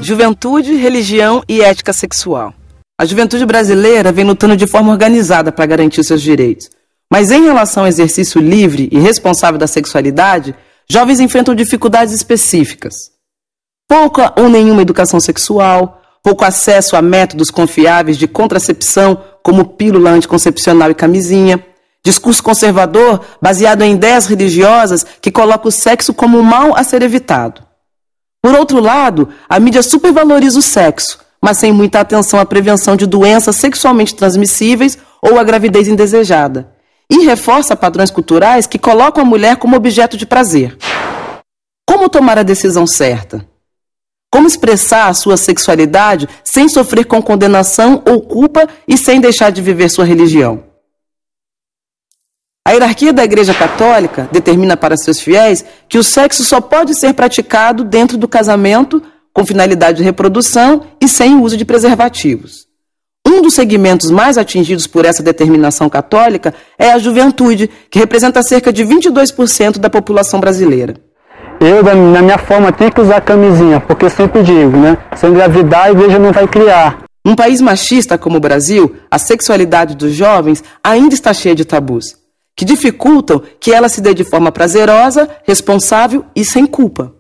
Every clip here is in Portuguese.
Juventude, religião e ética sexual. A juventude brasileira vem lutando de forma organizada para garantir seus direitos. Mas em relação ao exercício livre e responsável da sexualidade, jovens enfrentam dificuldades específicas. Pouca ou nenhuma educação sexual, pouco acesso a métodos confiáveis de contracepção, como pílula anticoncepcional e camisinha, discurso conservador baseado em ideias religiosas que coloca o sexo como um mal a ser evitado. Por outro lado, a mídia supervaloriza o sexo, mas sem muita atenção à prevenção de doenças sexualmente transmissíveis ou à gravidez indesejada, e reforça padrões culturais que colocam a mulher como objeto de prazer. Como tomar a decisão certa? Como expressar a sua sexualidade sem sofrer com condenação ou culpa e sem deixar de viver sua religião? A hierarquia da Igreja Católica determina para seus fiéis que o sexo só pode ser praticado dentro do casamento, com finalidade de reprodução e sem o uso de preservativos. Um dos segmentos mais atingidos por essa determinação católica é a juventude, que representa cerca de 22% da população brasileira. Eu, na minha forma, tenho que usar camisinha, porque eu sempre digo, né? Se eu engravidar, a igreja não vai criar. Num país machista como o Brasil, a sexualidade dos jovens ainda está cheia de tabus, que dificultam que ela se dê de forma prazerosa, responsável e sem culpa.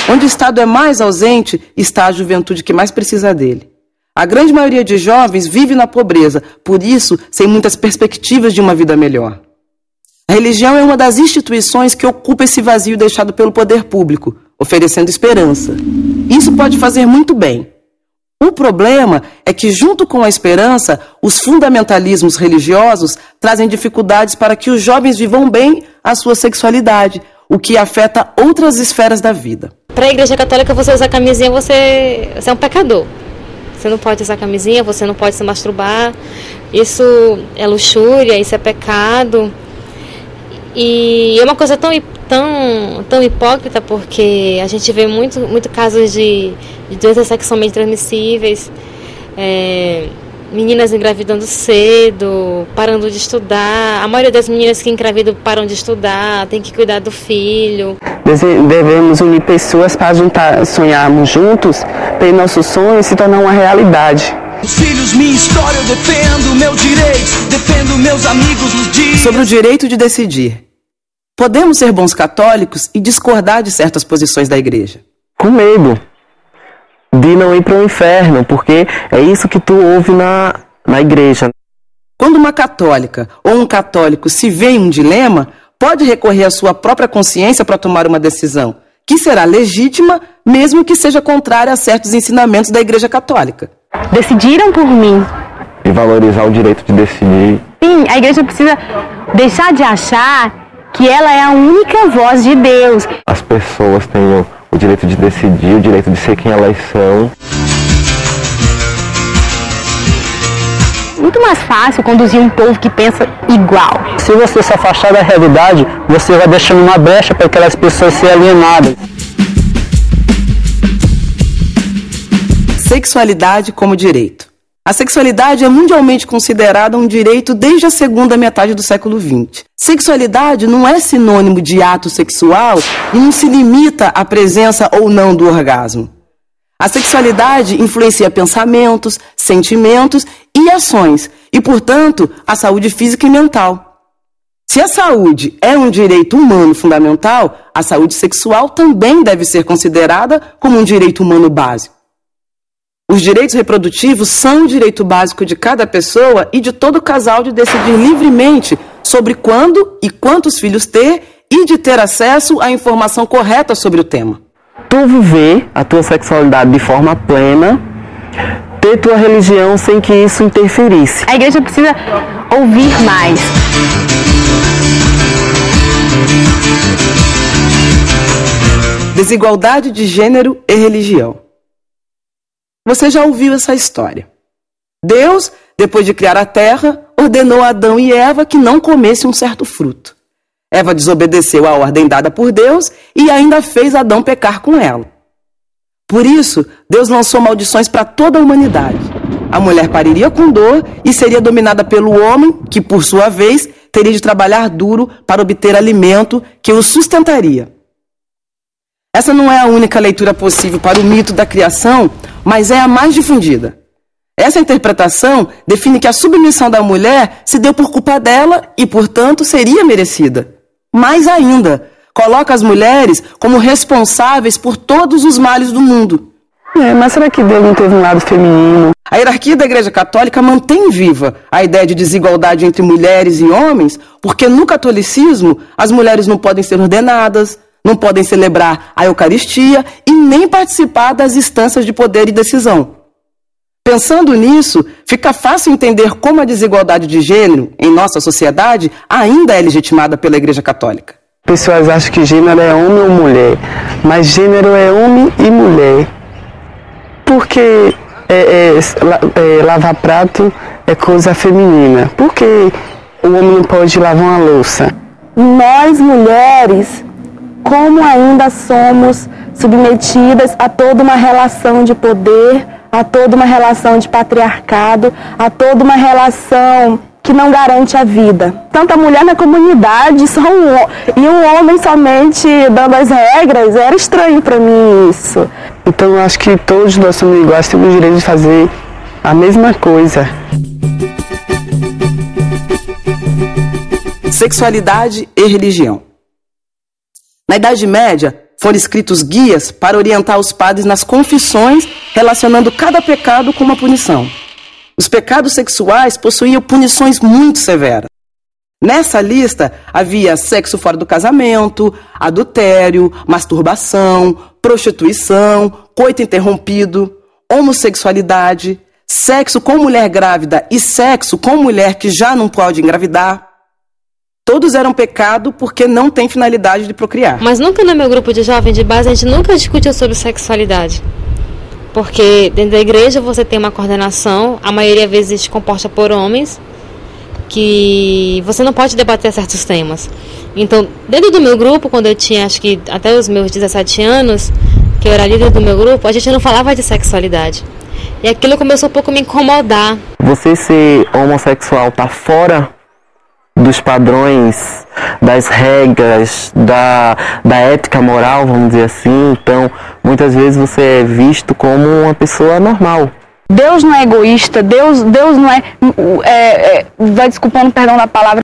Onde o Estado é mais ausente, está a juventude que mais precisa dele. A grande maioria de jovens vive na pobreza, por isso, sem muitas perspectivas de uma vida melhor. A religião é uma das instituições que ocupa esse vazio deixado pelo poder público, oferecendo esperança. Isso pode fazer muito bem. O problema é que, junto com a esperança, os fundamentalismos religiosos trazem dificuldades para que os jovens vivam bem a sua sexualidade, o que afeta outras esferas da vida. Para a Igreja Católica, você usar camisinha, você é um pecador. Você não pode usar camisinha, você não pode se masturbar. Isso é luxúria, isso é pecado. E é uma coisa tão hipócrita, porque a gente vê muito casos de doenças sexualmente transmissíveis, meninas engravidando cedo, parando de estudar. A maioria das meninas que engravidam param de estudar, tem que cuidar do filho. Devemos unir pessoas para sonharmos juntos, para nossos sonhos se tornar uma realidade. Os filhos, minha história, eu defendo meu direito, defendo meus amigos nos dias. Sobre o direito de decidir. Podemos ser bons católicos e discordar de certas posições da igreja. Com medo de não ir para o inferno, porque é isso que tu ouve na igreja. Quando uma católica ou um católico se vê em um dilema, pode recorrer à sua própria consciência para tomar uma decisão, que será legítima, mesmo que seja contrária a certos ensinamentos da Igreja Católica. Decidiram por mim. E valorizar o direito de decidir. Sim, a igreja precisa deixar de achar que ela é a única voz de Deus. As pessoas têm o direito de decidir, o direito de ser quem elas são. Muito mais fácil conduzir um povo que pensa igual. Se você se afastar da realidade, você vai deixando uma brecha para aquelas pessoas serem alienadas. Sexualidade como direito. A sexualidade é mundialmente considerada um direito desde a segunda metade do século XX. Sexualidade não é sinônimo de ato sexual e não se limita à presença ou não do orgasmo. A sexualidade influencia pensamentos, sentimentos e ações, e, portanto, a saúde física e mental. Se a saúde é um direito humano fundamental, a saúde sexual também deve ser considerada como um direito humano básico. Os direitos reprodutivos são um direito básico de cada pessoa e de todo casal de decidir livremente sobre quando e quantos filhos ter e de ter acesso à informação correta sobre o tema. Tu viver a tua sexualidade de forma plena, ter tua religião sem que isso interferisse. A igreja precisa ouvir mais. Desigualdade de gênero e religião. Você já ouviu essa história? Deus, depois de criar a terra, ordenou a Adão e Eva que não comessem um certo fruto. Eva desobedeceu à ordem dada por Deus e ainda fez Adão pecar com ela. Por isso, Deus lançou maldições para toda a humanidade. A mulher pariria com dor e seria dominada pelo homem, que, por sua vez, teria de trabalhar duro para obter alimento que o sustentaria. Essa não é a única leitura possível para o mito da criação, mas é a mais difundida. Essa interpretação define que a submissão da mulher se deu por culpa dela e, portanto, seria merecida. Mais ainda, coloca as mulheres como responsáveis por todos os males do mundo. Mas será que Deus não teve um lado feminino? A hierarquia da Igreja Católica mantém viva a ideia de desigualdade entre mulheres e homens, porque no catolicismo as mulheres não podem ser ordenadas, não podem celebrar a Eucaristia e nem participar das instâncias de poder e decisão. Pensando nisso, fica fácil entender como a desigualdade de gênero em nossa sociedade ainda é legitimada pela Igreja Católica. Pessoas acham que gênero é homem ou mulher, mas gênero é homem e mulher. Porque lavar prato é coisa feminina. Por que o homem não pode lavar uma louça? Nós, mulheres, como ainda somos submetidas a toda uma relação de poder, a toda uma relação de patriarcado, a toda uma relação que não garante a vida. Tanto a mulher na comunidade e um homem somente dando as regras, era estranho para mim isso. Então eu acho que todos nós somos iguais, temos o direito de fazer a mesma coisa. Sexualidade e religião. Na Idade Média, foram escritos guias para orientar os padres nas confissões, relacionando cada pecado com uma punição. Os pecados sexuais possuíam punições muito severas. Nessa lista havia sexo fora do casamento, adultério, masturbação, prostituição, coito interrompido, homossexualidade, sexo com mulher grávida e sexo com mulher que já não pode engravidar. Todos eram pecado porque não tem finalidade de procriar. Mas nunca no meu grupo de jovens de base a gente nunca discutiu sobre sexualidade. Porque dentro da igreja você tem uma coordenação, a maioria das vezes se composta por homens, que você não pode debater certos temas. Então, dentro do meu grupo, quando eu tinha acho que até os meus 17 anos, que eu era líder do meu grupo, a gente não falava de sexualidade. E aquilo começou um pouco a me incomodar. Você ser homossexual tá fora dos padrões, das regras, da ética moral, vamos dizer assim. Então, muitas vezes você é visto como uma pessoa normal. Deus não é egoísta, Deus não vai desculpando, perdão da palavra,